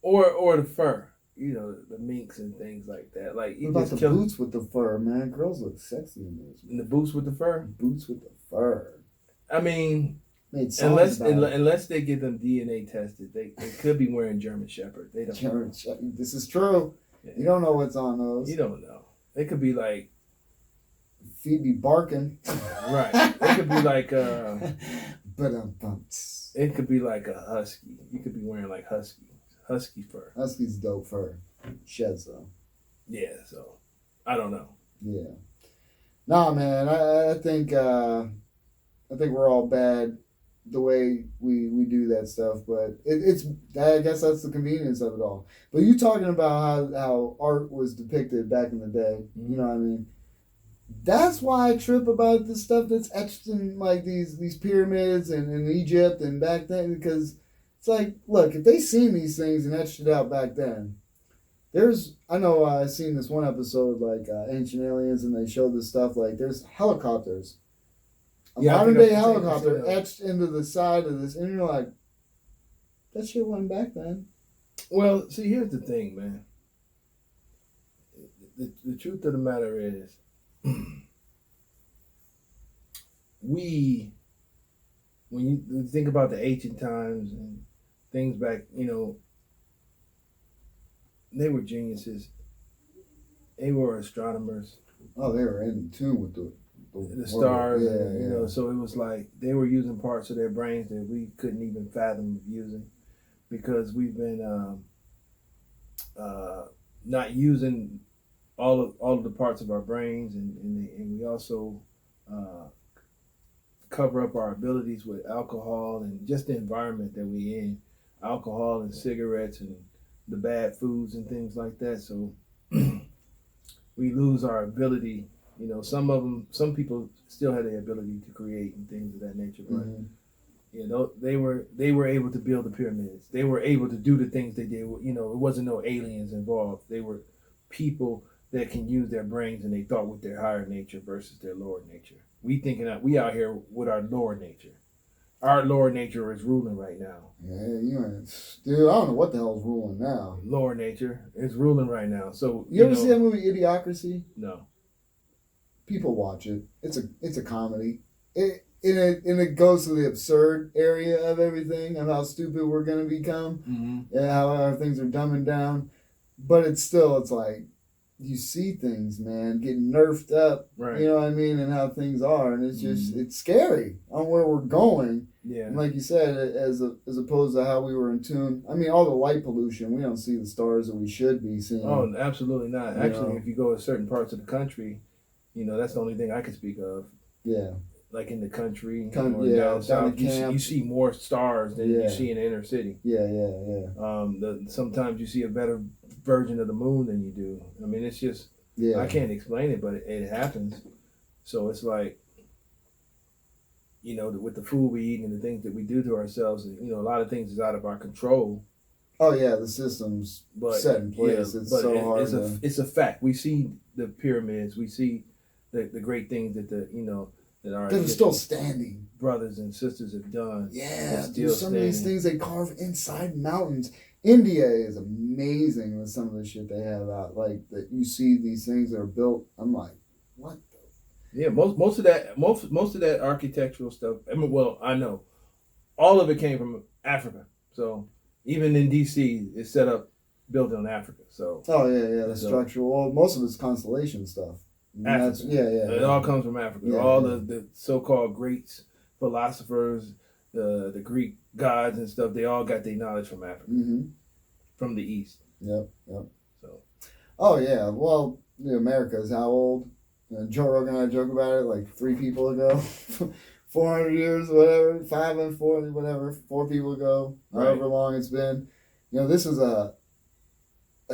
Or the fur. The minks and things like that. Like
What
you
about
just
the
kill
boots with the fur, man? Girls look sexy in those.
and the boots with the fur.
Boots with the fur.
I mean,
made songs about it.
Unless they get them DNA tested, they could be wearing German Shepherd. They don't.
This is true.
Yeah.
You don't know what's on those.
You don't know. They could be like
feet be barking.
Right. It could be like it could be like a husky. You could be wearing like husky fur.
Husky's dope fur. Sheds though.
Yeah. So I don't know.
Yeah. Nah, man. I think we're all bad the way we do that stuff, but it's I guess that's the convenience of it all. But you talking about how art was depicted back in the day, you know what I mean? That's why I trip about the stuff that's etched in like these pyramids and in Egypt and back then, because it's like, look, if they seen these things and etched it out back then, I know I seen this one episode like Ancient Aliens, and they showed this stuff like there's helicopters. A modern day helicopter etched into the side of this, and you're like, that shit went back then.
Well, see, here's the thing, man. The truth of the matter is, when you think about the ancient times and things back, they were geniuses. They were astronomers.
Oh, they were in tune with
the stars, yeah. So it was like they were using parts of their brains that we couldn't even fathom using, because we've been not using all of the parts of our brains, and we also cover up our abilities with alcohol and just the environment that we in, alcohol and cigarettes and the bad foods and things like that. So we lose our ability. Some people still had the ability to create and things of that nature, but they were able to build the pyramids. They were able to do the things they did. It wasn't no aliens involved. They were people that can use their brains, and they thought with their higher nature versus their lower nature. We thinking that we out here with our lower nature. Our lower nature is ruling right now.
Yeah, dude, I don't know what the hell's ruling now.
Lower nature is ruling right now. So
you ever see that movie Idiocracy?
No.
People watch it. It's a comedy. It goes to the absurd area of everything and how stupid we're gonna become, and how our things are dumbing down. But it's like you see things, man, getting nerfed up.
Right.
You know what I mean, and how things are, and it's just it's scary on where we're going.
Yeah.
And like you said, as opposed to how we were in tune. I mean, all the light pollution, we don't see the stars that we should be seeing.
Oh, absolutely not. Actually, if you go to certain parts of the country, that's the only thing I can speak of.
Yeah.
Like in the country,
down
south, you see more stars than you see in the inner city.
Yeah.
Sometimes you see a better version of the moon than you do. I mean, it's just I can't explain it, but it happens. So it's like, with the food we eat and the things that we do to ourselves, and, a lot of things is out of our control.
Oh yeah, the system's set in place. It's so hard.
It's a fact. We see the pyramids. We see the great things that that are
still standing.
Brothers and sisters have done.
Yeah, there's some of these things they carve inside mountains. India is amazing with some of the shit they have out. Like that, you see these things that are built. I'm like, what?
Yeah, most of that architectural stuff. I mean, well, I know all of it came from Africa. So even in DC, it's set up built on Africa. So
the structural. Well, most of it's constellation stuff.
It all comes from Africa. The so-called greats, philosophers, the Greek gods and stuff, they all got their knowledge from Africa, from the East.
Yep.
So.
Oh yeah. Well, America is how old? Joe Rogan and I joke about it like 3 people ago, 400 years, whatever, 5 and 4, whatever, 4 people ago, however long it's been. This is a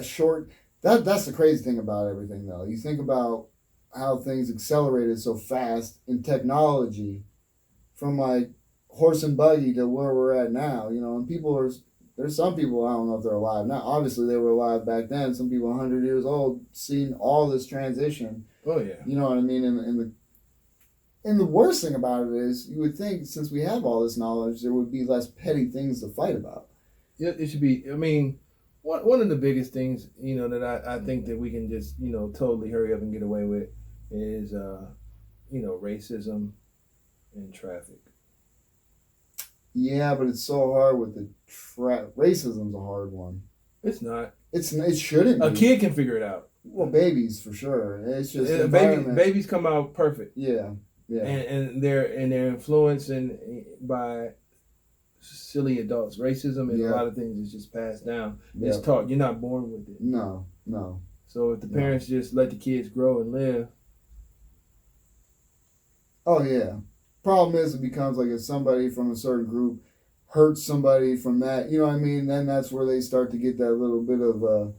short. That's the crazy thing about everything, though. You think about how things accelerated so fast in technology from like horse and buggy to where we're at now, and there's some people, I don't know if they're alive now. Obviously they were alive back then. Some people 100 years old seen all this transition.
Oh yeah. You
know what I mean? And the worst thing about it is you would think since we have all this knowledge, there would be less petty things to fight about.
Yeah, it should be. I mean, one of the biggest things, that I think that we can just, totally hurry up and get away with is, racism and traffic.
Yeah, but it's so hard with the racism's a hard one.
It's not.
It shouldn't
A
be.
kid can figure it out.
Well, babies for sure. It's just environment.
Babies come out perfect.
Yeah, yeah.
And they're influenced by silly adults. Racism and a lot of things is just passed down.
Yeah.
It's taught. You're not born with it.
No.
So if the parents just let the kids grow and live.
Oh yeah. Problem is, it becomes like if somebody from a certain group hurts somebody from that, you know what I mean? Then that's where they start to get that little bit of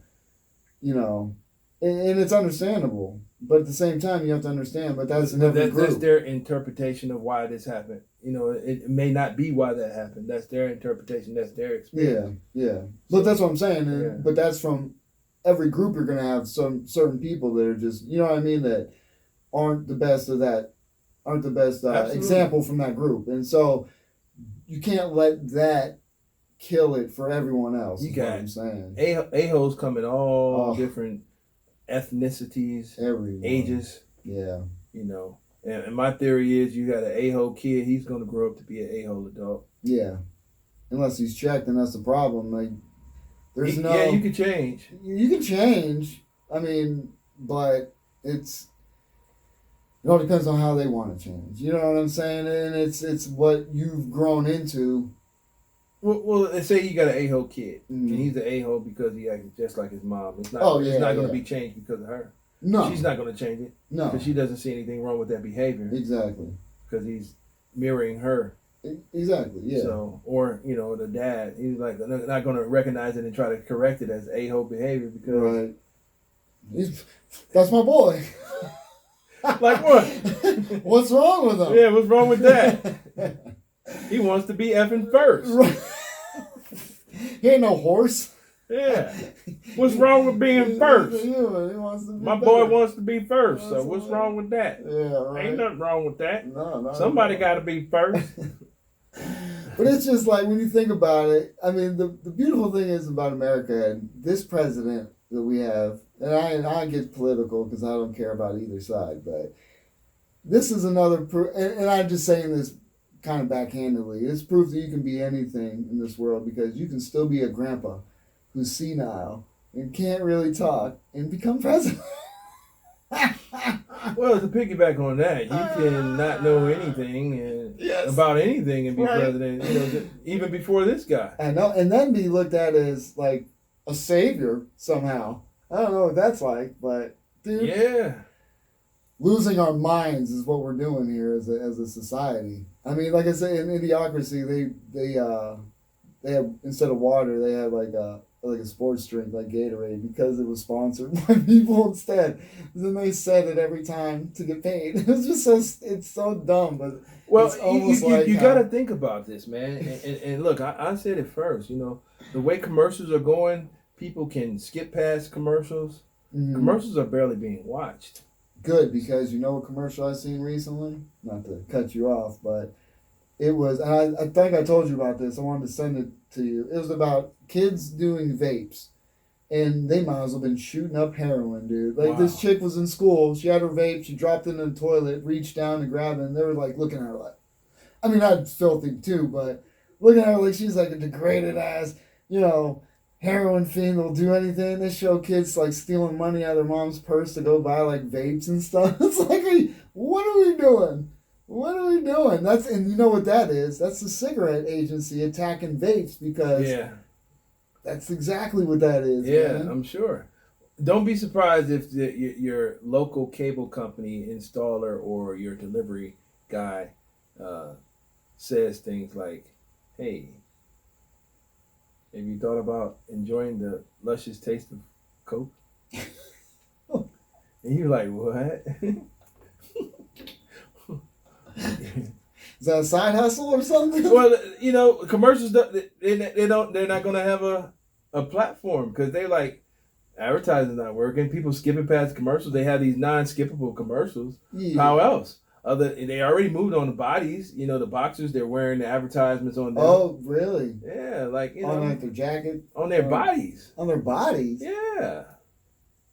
and it's understandable. But at the same time, you have to understand. But that's in every group.
That's their interpretation of why this happened. It may not be why that happened. That's their interpretation. That's their experience.
Yeah. But that's what I'm saying. But that's from every group. You're going to have some certain people that are just, you know what I mean, that aren't the best of that, aren't the best example from that group. And so you can't let that kill it for everyone else. You got what I'm saying.
A-holes come in all different ethnicities,
everyone.
Ages.
Yeah.
And my theory is you got an a-hole kid, he's going to grow up to be an a-hole adult.
Yeah. Unless he's checked, and that's the problem. Like, there's no...
Yeah, you can change.
You can change. I mean, but it all depends on how they want to change. You know what I'm saying? And it's what you've grown into.
Well, let's say you got an a-hole kid, and he's an a-hole because he acts just like his mom. It's not going to be changed because of her.
No.
She's not going to change it.
No.
Because she doesn't see anything wrong with that behavior.
Exactly.
Because he's mirroring her.
Exactly, yeah.
So, or, the dad, he's like not going to recognize it and try to correct it as a-hole behavior because...
Right. That's my boy.
Like what?
What's wrong with him?
Yeah, what's wrong with that? He wants to be effing first.
Right. He ain't no horse.
Yeah. What's wrong with being first?
Yeah, he wants to be
My boy wants to be first, so what's wrong with that?
Yeah, right.
Ain't nothing wrong with that.
No.
Somebody got to be first.
But it's just like, when you think about it, I mean, the beautiful thing is about America and this president that we have, and I get political because I don't care about either side, but this is another, and I'm just saying this kind of backhandedly, it's proof that you can be anything in this world because you can still be a grandpa who's senile and can't really talk and become president.
Well, to piggyback on that, you can not know anything about anything and be president, even before this guy.
I know, and then be looked at as like a savior somehow. I don't know what that's like, but dude, losing our minds is what we're doing here as a society. I mean, like I said, in Idiocracy, they have, instead of water, they had like a sports drink like Gatorade because it was sponsored by people instead. And then they said it every time to get paid. It's just it's so dumb, but it's almost
you got to think about this, man. And look, I said it first. The way commercials are going, people can skip past commercials. Mm-hmm. Commercials are barely being watched.
Good, because you know what commercial I seen recently? Not to cut you off, but it was, and I think I told you about this. I wanted to send it to you. It was about kids doing vapes, and they might as well have been shooting up heroin, dude. Like, this chick was in school. She had her vape. She dropped it in the toilet, reached down to grab it, and they were, like, looking at her like, I mean, that's filthy, too, but looking at her like she's, like, a degraded ass, heroin fiend that'll do anything. They show kids, like, stealing money out of their mom's purse to go buy, like, vapes and stuff. It's like, what are we doing? What are we doing? And you know what that is? That's the cigarette agency attacking vapes because that's exactly what that is.
Yeah,
man.
I'm sure. Don't be surprised if your local cable company installer or your delivery guy says things like, "Hey, have you thought about enjoying the luscious taste of Coke?" And you're like, "What?"
Is that a side hustle or something?
Well, commercials, they're not going to have a platform because they're like, advertising's not working. People skipping past commercials. They have these non-skippable commercials. Yeah. How else? They already moved on the bodies. The boxers, they're wearing the advertisements on them.
Oh, really?
Yeah, like,
on like their jacket?
On their bodies.
On their bodies?
Yeah.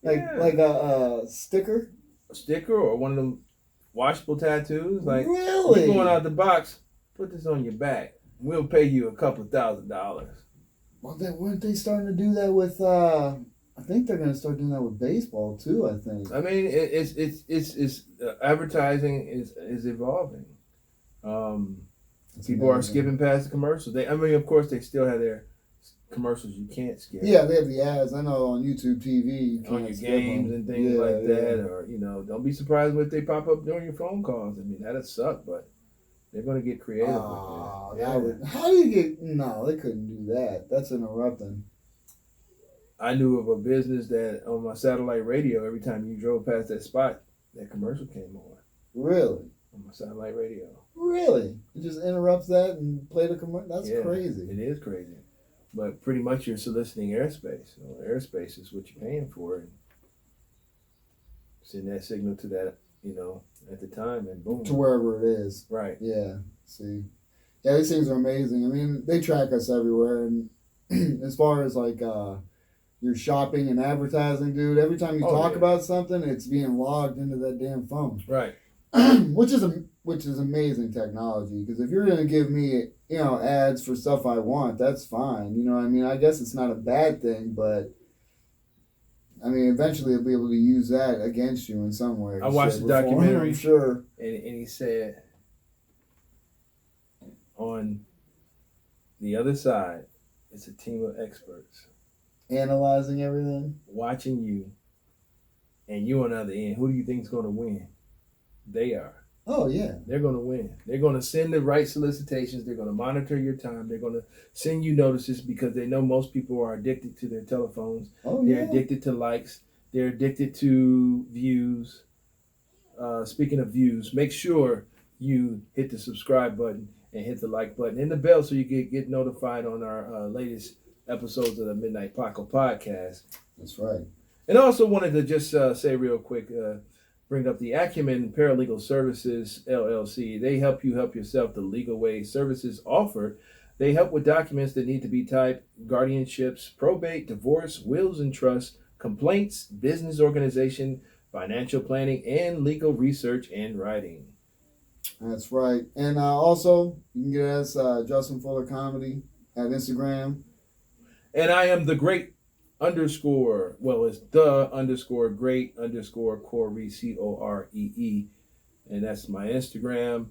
Like a sticker?
A sticker or one of them washable tattoos. Like,
really?
you're going out the box, put this on your back. we'll pay you a couple $1,000.
Well, weren't they starting to do that with? I think they're going to start doing that with baseball too. I think.
I mean, it's advertising is evolving. People are skipping past the commercials. Of course, they still have their commercials you can't skip.
Yeah, they have the ads. I know on YouTube TV you
on your games and things like that, or don't be surprised when they pop up during your phone calls. I mean, that'd suck, but they're going to get creative with it.
How do you get? No, they couldn't do that. That's interrupting.
I knew of a business that on my satellite radio, every time you drove past that spot, that commercial came on.
Really?
On my satellite radio.
Really? It just interrupts that and play the commercial? That's crazy.
It is crazy. But pretty much you're soliciting airspace. Airspace is what you're paying for. And send that signal to that, at the time, and boom.
To wherever it is.
Right.
Yeah. See. Yeah, these things are amazing. I mean, they track us everywhere. And as far as like your shopping and advertising, dude, every time you talk about something, it's being logged into that damn phone.
Right.
which is amazing technology, because if you're going to give me ads for stuff I want, that's fine. You know what I mean? I guess it's not a bad thing, but I mean, eventually they'll be able to use that against you in some way.
I watched the documentary,
I'm sure,
and he said on the other side, it's a team of experts
analyzing everything,
watching you, and you on the other end. Who do you think is going to win? They are.
Oh, yeah.
They're going to win. They're going to send the right solicitations. They're going to monitor your time. They're going to send you notices because they know most people are addicted to their telephones.
Oh, yeah.
They're addicted to likes. They're addicted to views. Speaking of views, make sure you hit the subscribe button and hit the like button and the bell so you get notified on our latest episodes of the Midnight Paco podcast.
That's right.
And I also wanted to just say real quick, bring up the Acumen Paralegal Services, LLC. They help you help yourself the legal way. Services offered. They help with documents that need to be typed, guardianships, probate, divorce, wills and trusts, complaints, business organization, financial planning, and legal research and writing.
That's right. And also, you can get us Justin Fuller Comedy at Instagram.
And I am the great _, well, it's the _great _Corey, COREE, and that's my Instagram.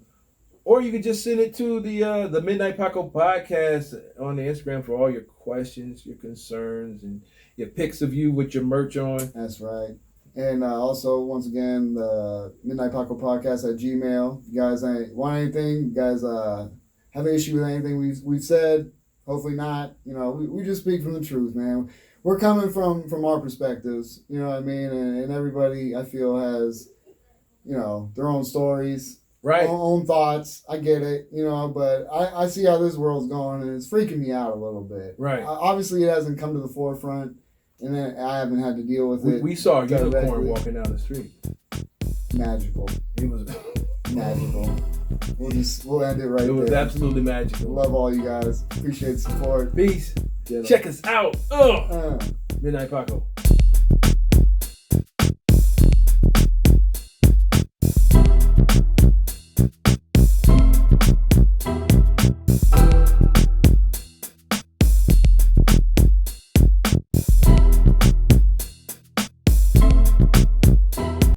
Or you can just send it to the Midnight Paco podcast on the Instagram for all your questions, your concerns, and your pics of you with your merch on.
That's right. And also, once again, the Midnight Paco podcast at Gmail. If you guys want anything, you guys have an issue with anything we've said, hopefully not. We just speak from the truth, man. We're coming from our perspectives, you know what I mean? And everybody, I feel, has, their own stories,
right?
Own thoughts. I get it, but I see how this world's going, and it's freaking me out a little bit.
Right.
Obviously, it hasn't come to the forefront, and then I haven't had to deal with it.
We saw a unicorn walking down the street.
Magical.
It was
magical. We'll end it right there.
It was absolutely magical.
Love all you guys. Appreciate the support.
Peace. Check us out. Midnight Paco.